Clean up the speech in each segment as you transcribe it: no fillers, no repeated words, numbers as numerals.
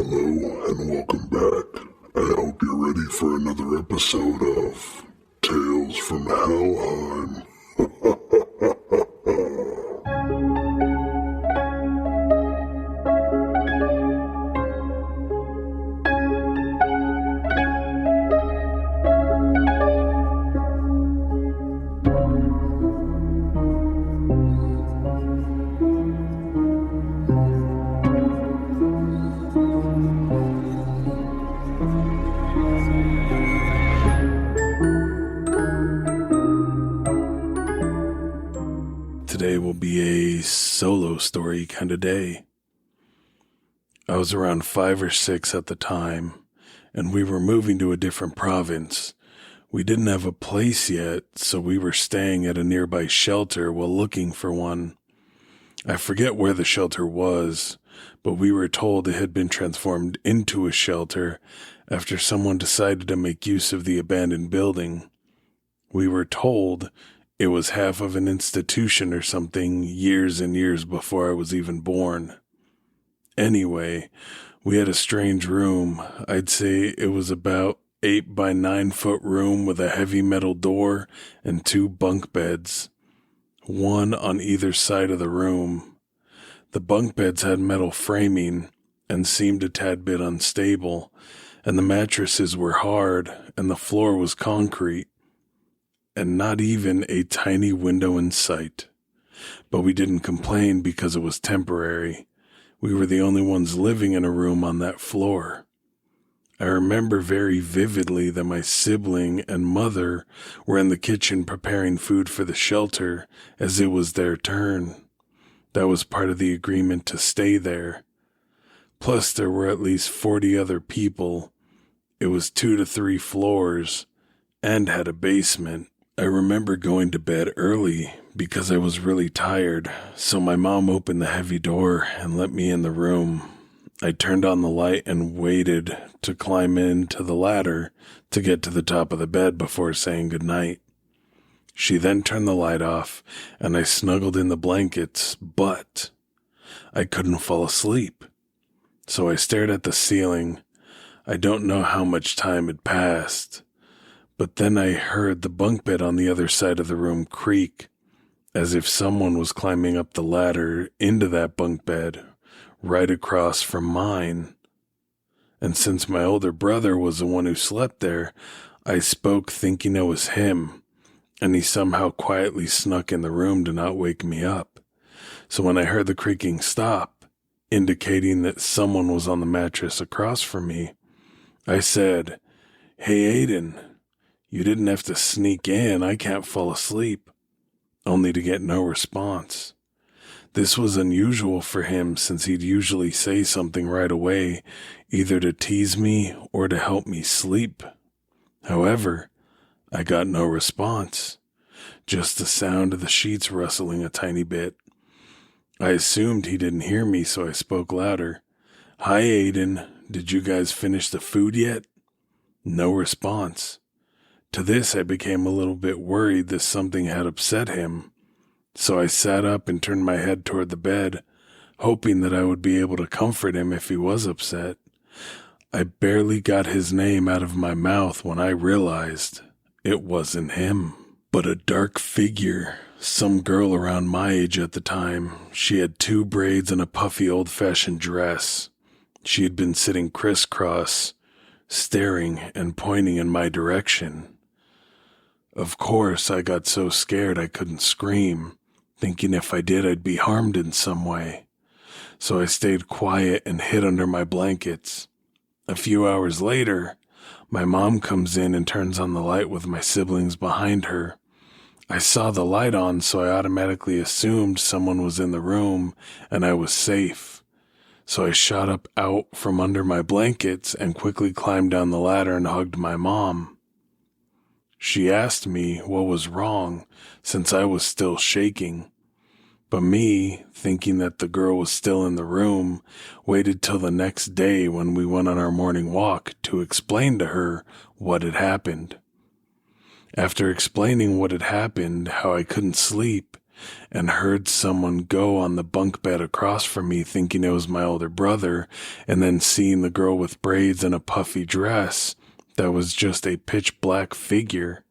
Hello and welcome back. I hope you're ready for another episode of Tales from Helheim. Today will be a solo story kind of day. I was around 5 or 6 at the time, and we were moving to a different province. We didn't have a place yet, so we were staying at a nearby shelter while looking for one. I forget where the shelter was, but we were told it had been transformed into a shelter after someone decided to make use of the abandoned building. We were told it was half of an institution or something years and years before I was even born. Anyway, we had a strange room. I'd say it was about 8 by 9 foot room with a heavy metal door and 2 bunk beds, one on either side of the room. The bunk beds had metal framing and seemed a tad bit unstable, and the mattresses were hard and the floor was concrete, and not even a tiny window in sight. But we didn't complain because it was temporary. We were the only ones living in a room on that floor. I remember very vividly that my sibling and mother were in the kitchen preparing food for the shelter as it was their turn. That was part of the agreement to stay there. Plus there were at least 40 other people. It was 2 to 3 floors and had a basement. I remember going to bed early because I was really tired, so my mom opened the heavy door and let me in the room. I turned on the light and waited to climb into the ladder to get to the top of the bed before saying goodnight. She then turned the light off and I snuggled in the blankets, but I couldn't fall asleep. So I stared at the ceiling. I don't know how much time had passed. But then I heard the bunk bed on the other side of the room creak, as if someone was climbing up the ladder into that bunk bed, right across from mine. And since my older brother was the one who slept there, I spoke thinking it was him, and he somehow quietly snuck in the room to not wake me up. So when I heard the creaking stop, indicating that someone was on the mattress across from me, I said, "Hey, Aiden, you didn't have to sneak in, I can't fall asleep," only to get no response. This was unusual for him since he'd usually say something right away, either to tease me or to help me sleep. However, I got no response, just the sound of the sheets rustling a tiny bit. I assumed he didn't hear me, so I spoke louder. "Hi, Aiden, did you guys finish the food yet?" No response. To this, I became a little bit worried that something had upset him, so I sat up and turned my head toward the bed, hoping that I would be able to comfort him if he was upset. I barely got his name out of my mouth when I realized it wasn't him, but a dark figure, some girl around my age at the time. She had 2 braids and a puffy old-fashioned dress. She had been sitting crisscross, staring and pointing in my direction. Of course, I got so scared I couldn't scream, thinking if I did I'd be harmed in some way. So I stayed quiet and hid under my blankets. A few hours later, my mom comes in and turns on the light with my siblings behind her. I saw the light on, so I automatically assumed someone was in the room and I was safe. So I shot up out from under my blankets and quickly climbed down the ladder and hugged my mom. She asked me what was wrong since I was still shaking. But me, thinking that the girl was still in the room, waited till the next day when we went on our morning walk to explain to her what had happened. After explaining what had happened, how I couldn't sleep, and heard someone go on the bunk bed across from me thinking it was my older brother, and then seeing the girl with braids and a puffy dress that was just a pitch black figure.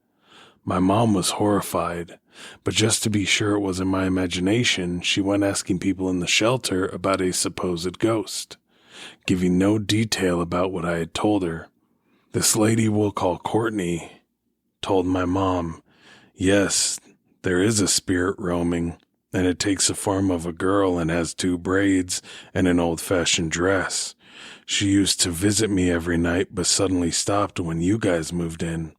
My mom was horrified, but just to be sure it wasn't my imagination, she went asking people in the shelter about a supposed ghost, giving no detail about what I had told her. This lady we'll call Courtney told my mom, yes, there is a spirit roaming, and it takes the form of a girl and has 2 braids and an old-fashioned dress. She used to visit me every night, but suddenly stopped when you guys moved in.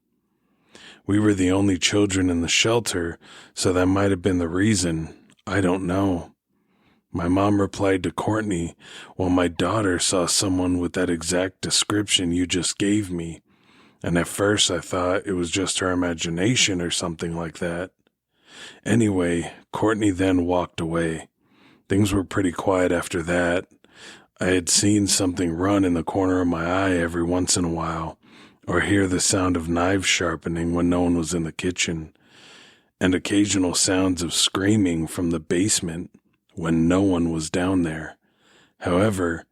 We were the only children in the shelter, so that might have been the reason. I don't know. My mom replied to Courtney, well, my daughter saw someone with that exact description you just gave me, and at first I thought it was just her imagination or something like that. Anyway, Courtney then walked away. Things were pretty quiet after that. I had seen something run in the corner of my eye every once in a while, or hear the sound of knives sharpening when no one was in the kitchen, and occasional sounds of screaming from the basement when no one was down there. However,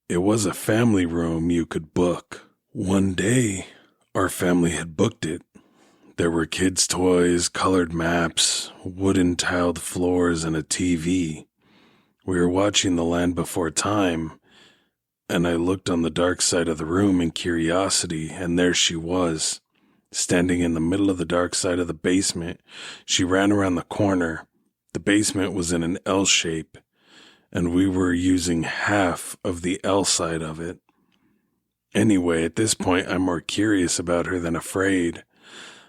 it was a family room you could book. One day, our family had booked it. There were kids' toys, colored maps, wooden tiled floors, and a TV. We were watching The Land Before Time, and I looked on the dark side of the room in curiosity, and there she was, standing in the middle of the dark side of the basement. She ran around the corner. The basement was in an L shape, and we were using half of the L side of it. Anyway, at this point, I'm more curious about her than afraid.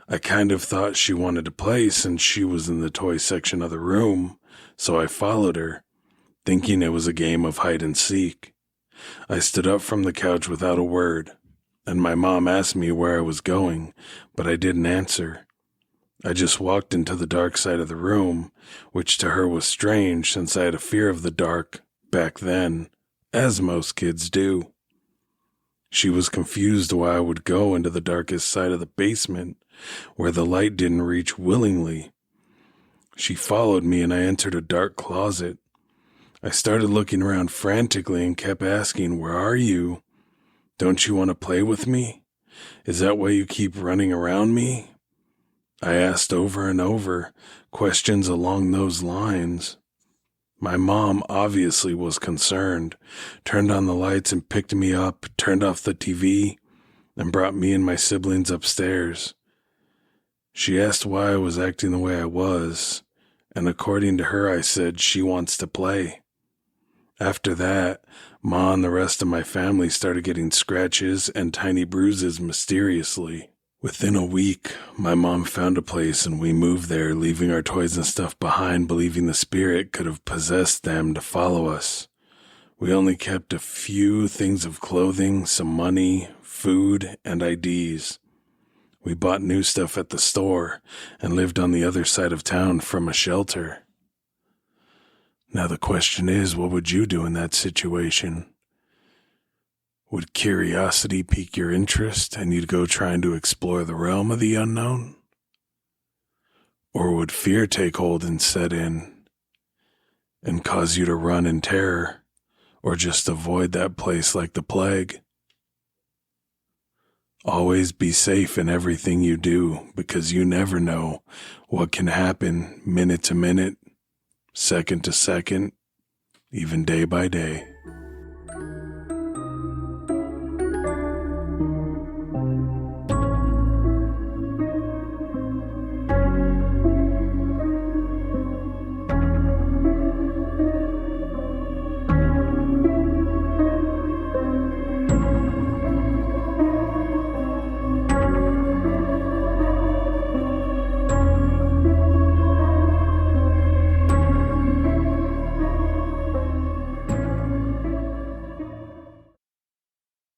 I kind of thought she wanted to play since she was in the toy section of the room, so I followed her, thinking it was a game of hide and seek. I stood up from the couch without a word, and my mom asked me where I was going, but I didn't answer. I just walked into the dark side of the room, which to her was strange since I had a fear of the dark back then, as most kids do. She was confused why I would go into the darkest side of the basement, where the light didn't reach willingly. She followed me and I entered a dark closet. I started looking around frantically and kept asking, where are you? Don't you want to play with me? Is that why you keep running around me? I asked over and over, questions along those lines. My mom obviously was concerned, turned on the lights and picked me up, turned off the TV, and brought me and my siblings upstairs. She asked why I was acting the way I was, and according to her, I said she wants to play. After that, Ma and the rest of my family started getting scratches and tiny bruises mysteriously. Within a week, my mom found a place and we moved there, leaving our toys and stuff behind, believing the spirit could have possessed them to follow us. We only kept a few things of clothing, some money, food, and IDs. We bought new stuff at the store and lived on the other side of town from a shelter. Now the question is, what would you do in that situation? Would curiosity pique your interest and you'd go trying to explore the realm of the unknown? Or would fear take hold and set in and cause you to run in terror or just avoid that place like the plague? Always be safe in everything you do because you never know what can happen minute to minute, second to second, even day by day.